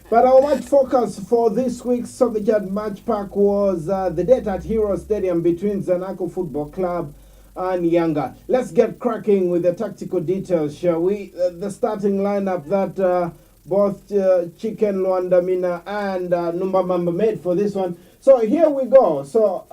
But our match focus for this week's Sovijet Match Pack was the date at Hero Stadium between Zanaco Football Club and Yanga. Let's get cracking with the tactical details, shall we? The starting lineup that both Chicken Luandamina and Numbamamba made for this one. So here we go. So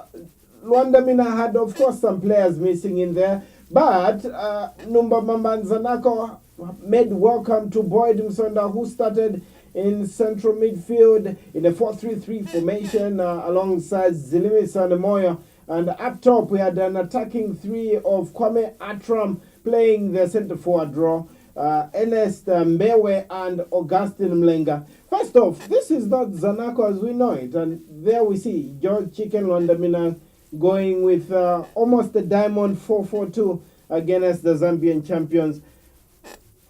Luandamina had, of course, some players missing in there, but Numbamamba and Zanaco made welcome to Boyd Msonda, who started in central midfield in a 4-3-3 formation alongside Zilimi Sanemoyo. And up top, we had an attacking three of Kwame Atram playing the centre forward role, Ernest Mbewe and Augustine Mlenga. First off, this is not Zanaco as we know it. And there we see George Chicken Luandamina going with almost a diamond 4-4-2 against the Zambian champions.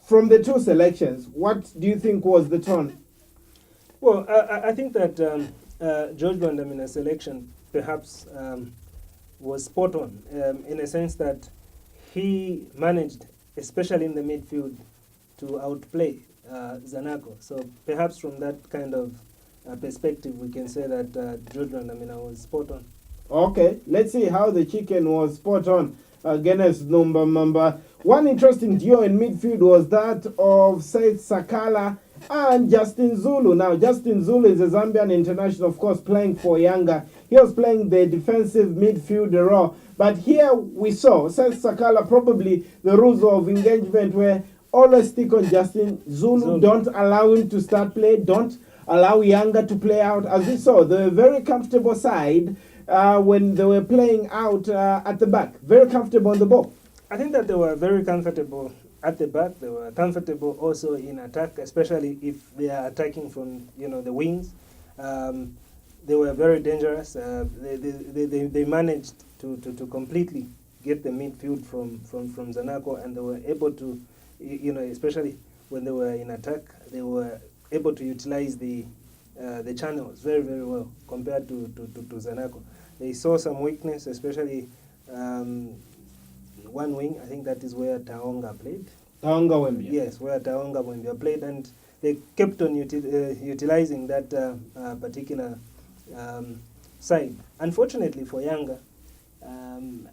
From the two selections, what do you think was the tone? Well, I think that George Luandamina's selection perhaps was spot on in a sense that he managed, especially in the midfield, to outplay Zanaco. So perhaps from that kind of perspective, we can say that George Luandamina was spot on. Okay, let's see how the Chicken was spot on against Numbamamba. One interesting duo in midfield was that of SAITH SAKALA and Justin Zulu. Now, Justin Zulu is a Zambian international, of course, playing for Yanga. He was playing the defensive midfield role. But here we saw SAITH SAKALA, probably the rules of engagement were always stick on Justin Zulu. Don't allow him to start play. Don't allow Yanga to play out. As we saw, the very comfortable side when they were playing out at the back. Very comfortable on the ball. I think that they were very comfortable at the back. They were comfortable also in attack, especially if they are attacking from the wings. They were very dangerous. They managed to completely get the midfield from Zanaco, and they were able to, especially when they were in attack, they were able to utilize the channels very, very well compared to Zanaco. They saw some weakness, especially one wing. I think that is where Taonga played. Taonga Wembia. Yes, where Taonga Wembia played, and they kept on utilizing that particular side. Unfortunately for Yanga,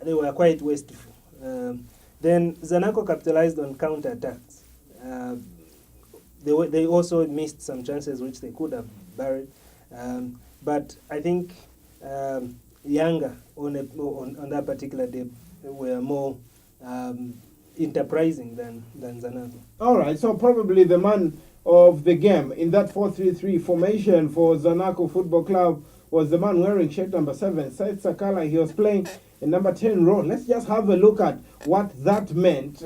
they were quite wasteful. Then Zanaco capitalized on counter-attacks. They also missed some chances which they could have buried. But I think Yanga on that particular day were more enterprising than Zanaco. All right, so probably the man of the game in that 4-3-3 formation for Zanaco Football Club was the man wearing shirt number 7, SAITH SAKALA. He was playing in number 10 role. Let's just have a look at what that meant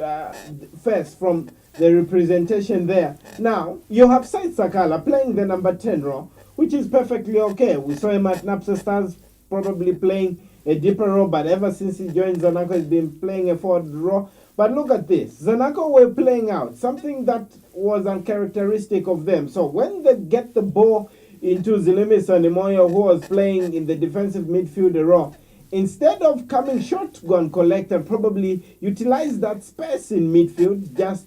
first from the representation there. Now, you have SAITH SAKALA playing the number 10 role, which is perfectly okay. We saw him at Napsa Stars probably playing a deeper role, but ever since he joined Zanaco, he's been playing a forward role. But look at this. Zanaco were playing out, something that was uncharacteristic of them. So when they get the ball into Zilimi Sanemoyo, who was playing in the defensive midfield role, instead of coming short to go and collect and probably utilize that space in midfield, just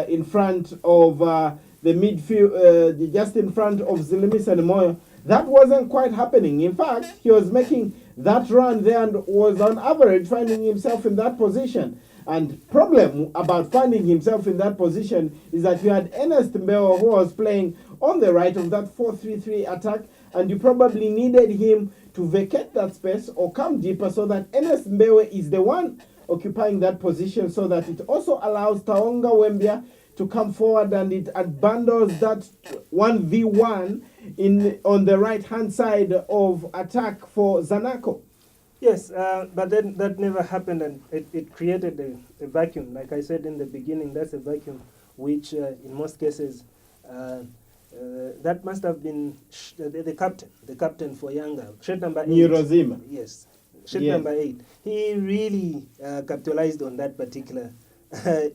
in front of the midfield, just in front of Zilimi Sanemoyo, that wasn't quite happening. In fact, he was making that run there and was on average finding himself in that position. And problem about finding himself in that position is that you had Ernest Mbewe, who was playing on the right of that 4-3-3 attack, and you probably needed him to vacate that space or come deeper so that Ernest Mbewe is the one occupying that position, so that it also allows Taonga Wembia to come forward and it bundles that 1v1 on the right hand side of attack for Zanaco. Yes, but then that never happened, and it created a vacuum. Like I said in the beginning, that's a vacuum which in most cases that must have been the captain for Yanga, shirt number 8. Nirozima. Yes, shirt number 8. He really capitalized on that particular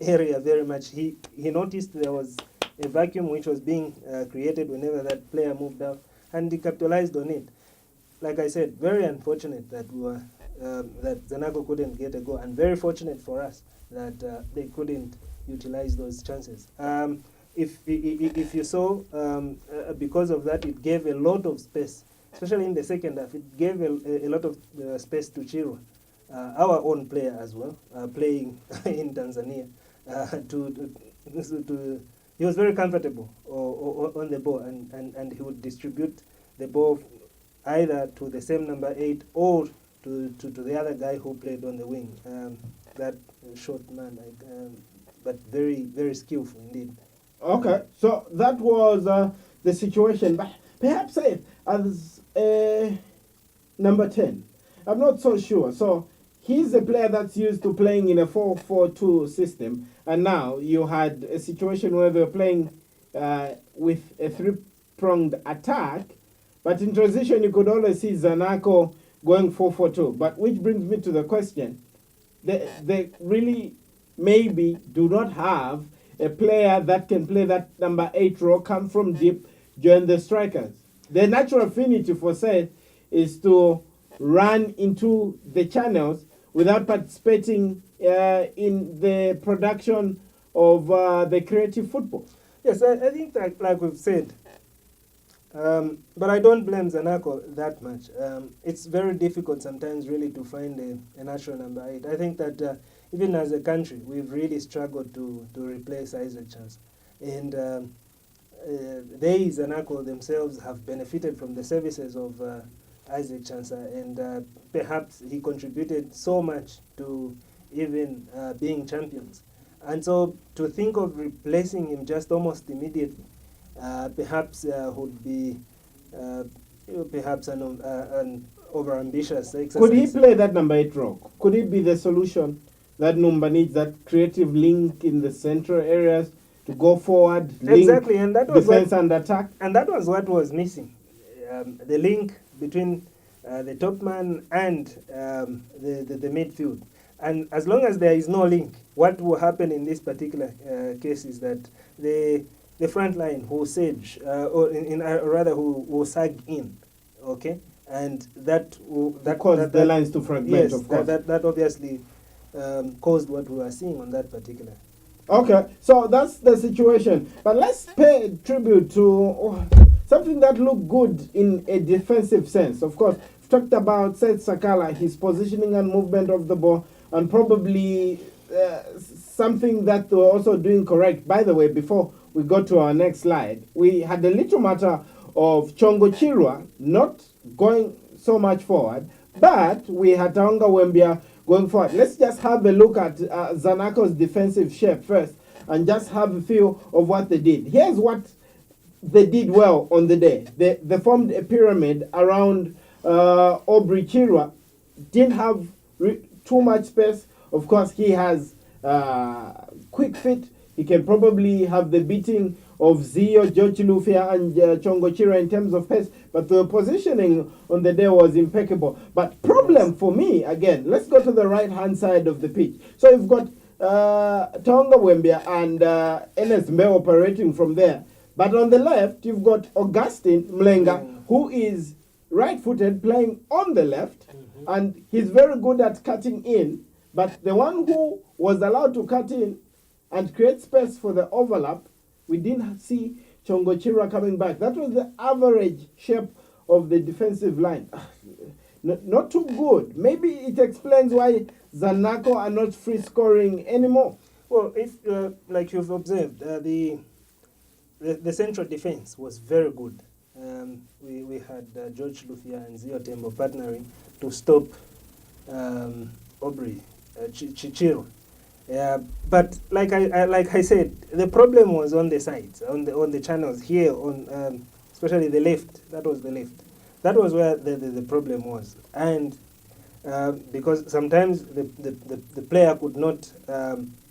area very much. He noticed there was a vacuum which was being created whenever that player moved out, and he capitalized on it. Like I said, very unfortunate that that Zanaco couldn't get a goal, and very fortunate for us that they couldn't utilize those chances. if you saw, because of that, it gave a lot of space, especially in the second half. It gave a lot of space to Chirwa, our own player as well, playing in Tanzania. He was very comfortable on the ball, and he would distribute the ball either to the same number 8 or to the other guy who played on the wing. That short man, but very, very skillful indeed. Okay, so that was the situation. But perhaps as number 10, I'm not so sure. So he's a player that's used to playing in a 4-4-2 system, and now you had a situation where they're playing with a 3-pronged attack, but in transition you could always see Zanaco going 4-4-2. But which brings me to the question, they really maybe do not have a player that can play that number 8 role, come from deep, join the strikers. The natural affinity for SAITH is to run into the channels without participating in the production of the creative football. Yes, I think that, like we've said, but I don't blame Zanaco that much. It's very difficult sometimes really to find a natural number 8. I think that even as a country, we've really struggled to replace Isaac Chance. And they, Zanaco themselves, have benefited from the services of Isaac Chansa, and perhaps he contributed so much to even being champions. And so to think of replacing him just almost immediately, perhaps would be perhaps an over-ambitious exercise. Could he play that number 8 role? Could it be the solution that Numba needs, that creative link in the central areas to go forward, exactly, and that was defense and attack? And that was what was missing, the link between the top man and the midfield. And as long as there is no link, what will happen in this particular case is that the front line will sage, or rather will sag in, okay? And that caused the lines to fragment, yes, of course. That obviously caused what we are seeing on that particular. Okay, so that's the situation. But let's pay tribute to something that looked good in a defensive sense. Of course, we've talked about SAITH SAKALA, his positioning and movement of the ball, and probably something that they were also doing correct. By the way, before we go to our next slide, we had a little matter of Chongo Chirwa not going so much forward, but we had Taonga Wembia going forward. Let's just have a look at Zanaco's defensive shape first and just have a feel of what they did. Here's what they did well on the day. They formed a pyramid around Aubrey Chirwa. Didn't have too much space. Of course, he has quick feet. He can probably have the beating of Zio, George Lufia, and Chongo Chirwa in terms of pace, but the positioning on the day was impeccable. But problem for me, again, let's go to the right-hand side of the pitch. So you've got Taonga Wembia and Ernest Mbe operating from there. But on the left, you've got Augustine Mlenga, who is right-footed, playing on the left, and he's very good at cutting in. But the one who was allowed to cut in and create space for the overlap, we didn't see Chongo Chirwa coming back. That was the average shape of the defensive line. Not too good. Maybe it explains why Zanaco are not free scoring anymore. Well, if like you've observed, the central defense was very good. We had George Lufia and Zio Tembo partnering to stop Aubrey Chirwa. But like I said, the problem was on the sides, on the channels here, on especially the left. That was the left. That was where the problem was, and because sometimes the player could not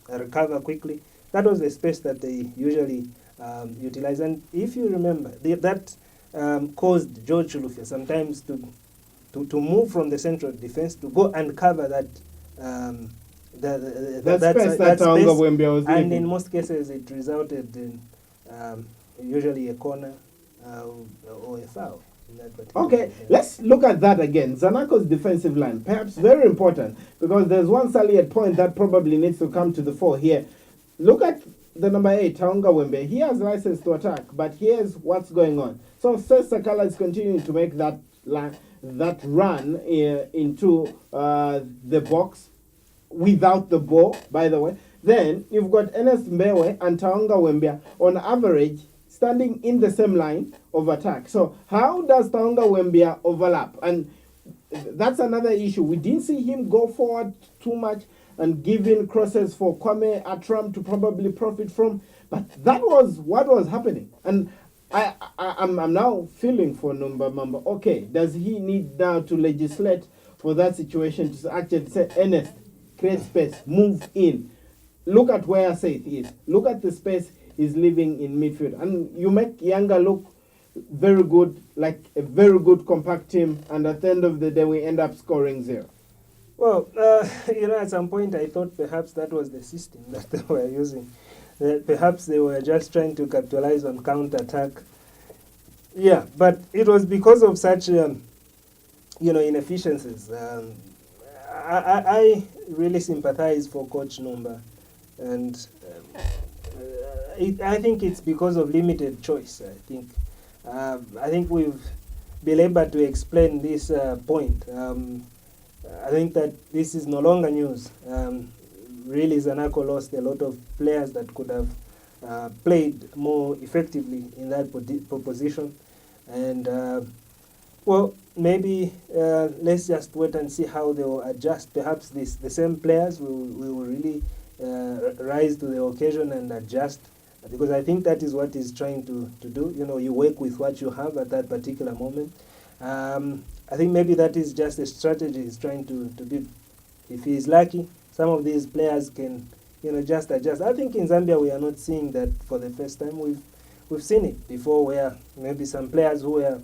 recover quickly. That was the space that they usually utilize. And if you remember, that caused George Lufia sometimes to move from the central defense to go and cover that. That space, and in most cases it resulted in usually a corner or a foul. Okay, let's look at that again. Zanaco's defensive line, perhaps very important, because there's one salient point that probably needs to come to the fore here. Look at the number 8, Taonga Wembe. He has license to attack, but here's what's going on. So SAITH SAKALA is continuing to make that run into the box without the ball, by the way. Then you've got Ernest Mbewe and Taonga Wembe on average standing in the same line of attack. So how does Taonga Wembe overlap? And that's another issue. We didn't see him go forward too much and giving crosses for Kwame Atram to probably profit from. But that was what was happening. And I'm now feeling for Numba Mamba. Okay, does he need now to legislate for that situation to actually say, Ernest, create space, move in. Look at where SAITH is. Look at the space he's living in midfield. And you make Yanga look very good, like a very good compact team. And at the end of the day, we end up scoring 0. Well, at some point I thought perhaps that was the system that they were using. Perhaps they were just trying to capitalize on counter-attack. Yeah, but it was because of such, inefficiencies. I really sympathize for Coach Numba. And I think it's because of limited choice, I think we've been able to explain this point. I think that this is no longer news. Really, Zanaco lost a lot of players that could have played more effectively in that position. And, maybe let's just wait and see how they will adjust. Perhaps the same players will really rise to the occasion and adjust. Because I think that is what he's trying to do. You work with what you have at that particular moment. I think maybe that is just a strategy he's trying to build. If he is lucky, some of these players can, just adjust. I think in Zambia we are not seeing that for the first time. We've seen it before, where maybe some players who were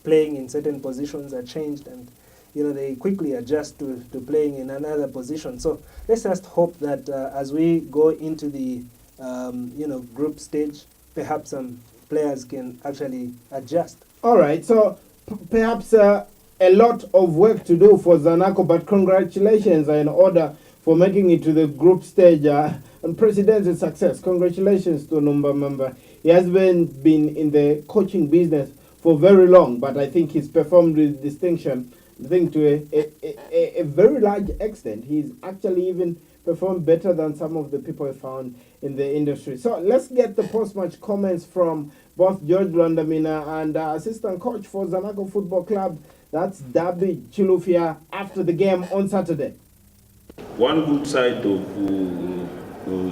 playing in certain positions are changed, and they quickly adjust to playing in another position. So let's just hope that as we go into the group stage, perhaps some players can actually adjust. All right, so perhaps a lot of work to do for Zanaco, but congratulations are in order for making it to the group stage unprecedented success. Congratulations to Numba Mamba. He has been in the coaching business for very long, but I think he's performed with distinction. I think to a very large extent, he's actually even performed better than some of the people I found in the industry. So let's get the post-match comments from both George Lwandamina and assistant coach for Zanaco Football Club. That's Dabi Chilufya after the game on Saturday. One good side of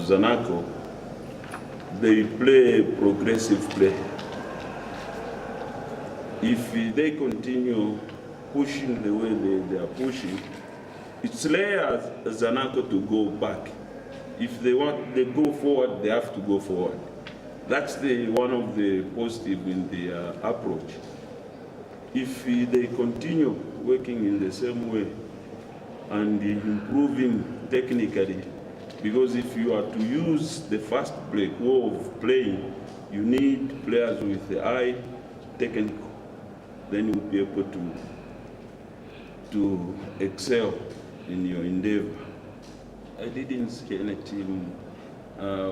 Zanaco, they play progressive play. If they continue pushing the way they are pushing, it's layers Zanaco to go back. If they go forward, they have to go forward. That's one of the positive in the approach. If they continue working in the same way and improving technically, because if you are to use the fast break way of playing, you need players with the eye technical. Then you'll be able to excel in your endeavor. I didn't see any team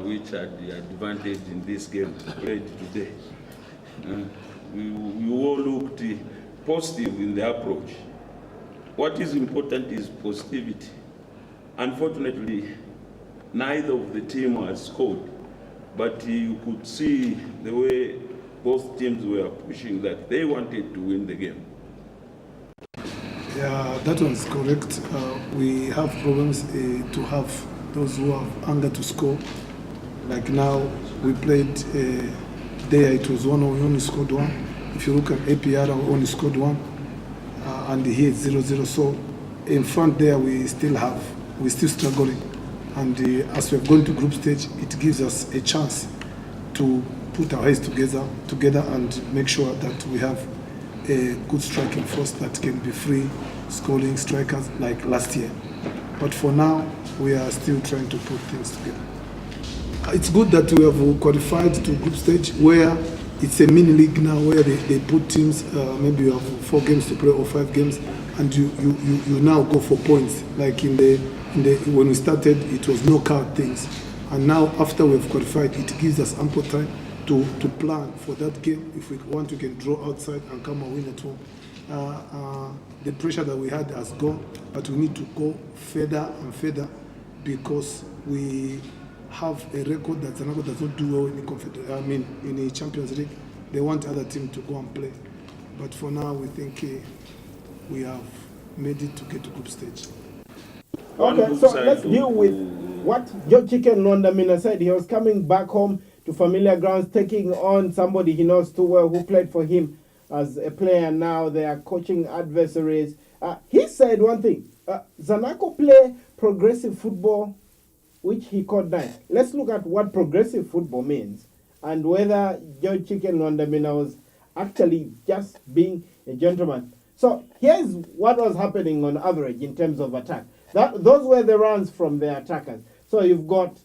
which had the advantage in this game played today. We all looked positive in the approach. What is important is positivity. Unfortunately, neither of the team has scored, but you could see the way both teams were pushing that they wanted to win the game. Yeah, that one's correct. We have problems to have those who have hunger to score. Like now, we played there, it was 1-0, we only scored 1. If you look at APR, we only scored 1. And here it's 0-0. So in front there, we're still struggling. And as we've gone to group stage, it gives us a chance to put our heads together and make sure that we have a good striking force that can be free scoring strikers like last year. But for now, we are still trying to put things together. It's good that we have qualified to group stage where it's a mini league now, where they put teams, maybe you have 4 games to play or 5 games, and you now go for points. Like when we started, it was knockout things, And now, after we've qualified, it gives us ample time to plan for that game. If we want, we can draw outside and come and win at home. The pressure that we had has gone, but we need to go further and further because we have a record that Zanaco does not do well in the Champions League. They want other teams to go and play. But for now, we think we have made it to get to group stage. Okay, so let's deal with what Joe Chicken Lwandamina said. He was coming back home to familiar grounds, taking on somebody he knows too well who played for him as a player. Now they are coaching adversaries. He said one thing, Zanaco play progressive football, which he called nice. Let's look at what progressive football means and whether Joe Chicken Lwandamina was actually just being a gentleman. So here's what was happening on average in terms of attack. Those were the runs from the attackers. So you've got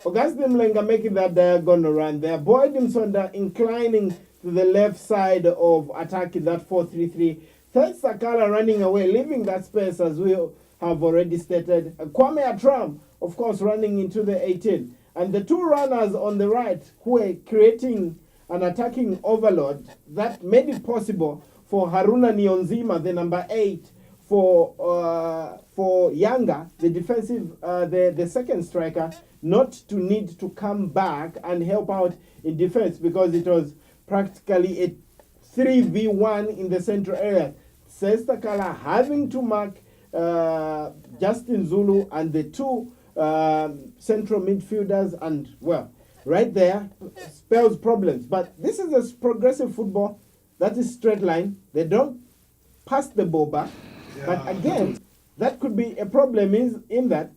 Augustine Mlenga making that diagonal run there. Boyd Msonda inclining to the left side of attack in that 4-3-3. Third SAKALA running away, leaving that space as we have already stated. Kwame Atram, of course, running into the 18. And the two runners on the right who were creating an attacking overload that made it possible for Haruna Niyonzima, the number 8, for Younger, the defensive, the second striker, not to need to come back and help out in defense because it was practically a 3v1 in the central area. SAKALA having to mark Justin ZULU and the two central midfielders, and well, right there spells problems. But this is a progressive football that is straight line. They don't pass the ball back. Yeah. But again, that could be a problem in that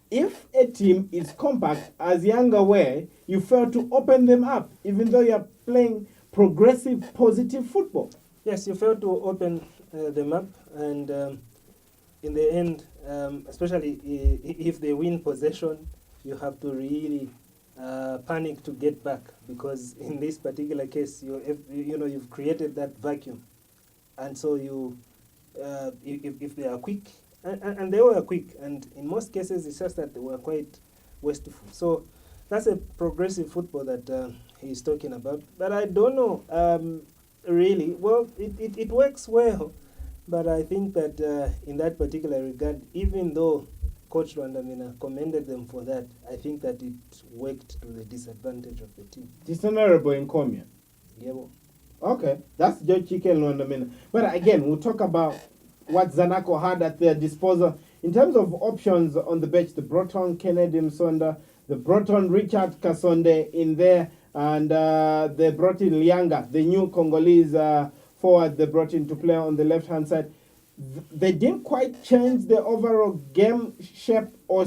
if a team is compact, as Younger were, you fail to open them up, even though you are playing progressive, positive football. Yes, you fail to open them up, and in the end, especially if they win possession, you have to really panic to get back, because in this particular case, you've created that vacuum, and so if they are quick, and they were quick, and in most cases it's just that they were quite wasteful. So that's a progressive football that he's talking about. But I don't know, really. Well, it works well, but I think that in that particular regard, even though Coach Lwandamina commended them for that, I think that it worked to the disadvantage of the team. Dishonorable encomium. Yeah. Okay, that's Joe Chicken Lwandamina. But again, we'll talk about what Zanaco had at their disposal. In terms of options on the bench, they brought on Kennedy Msonda, they brought on Richard Kasonde in there, and they brought in Lianga, the new Congolese forward they brought in to play on the left-hand side. They didn't quite change the overall game shape or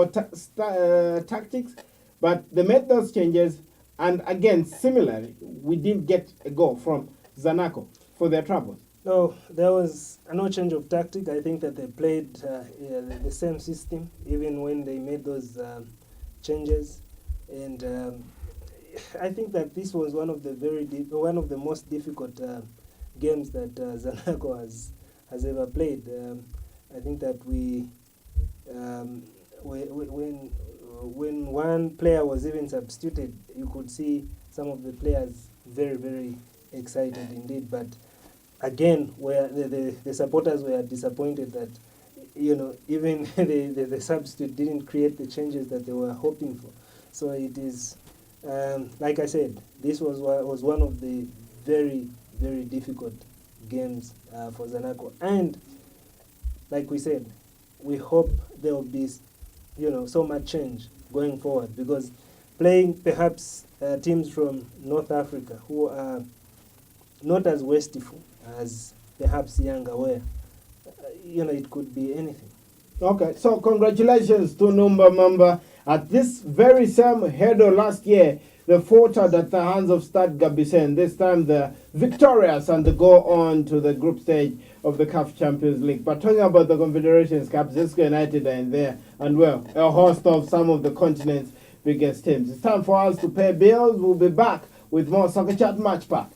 tactics, but they made those changes. And again, similarly, we didn't get a goal from Zanaco for their troubles. No, there was no change of tactic. I think that they played the same system even when they made those changes, and I think that this was one of the most difficult games that Zanaco has ever played. I think that when one player was even substituted, you could see some of the players very, very excited indeed. But again, where the supporters were disappointed that, even the substitute didn't create the changes that they were hoping for. So it is, like I said, this was one of the very, very difficult games for Zanaco. And like we said, we hope there will be, so much change going forward, because playing perhaps teams from North Africa who are not as wasteful as perhaps Younger were, it could be anything. Okay, so congratulations to Numba Mamba. At this very same hurdle last year, they faltered at the hands of Stade Gabisen. This time they're victorious and they go on to the group stage of the CAF Champions League. But talking about the Confederations Cup, Zesco United are in there, and well, a host of some of the continent's biggest teams. It's time for us to pay bills. We'll be back with more Soccer Chat Match Pack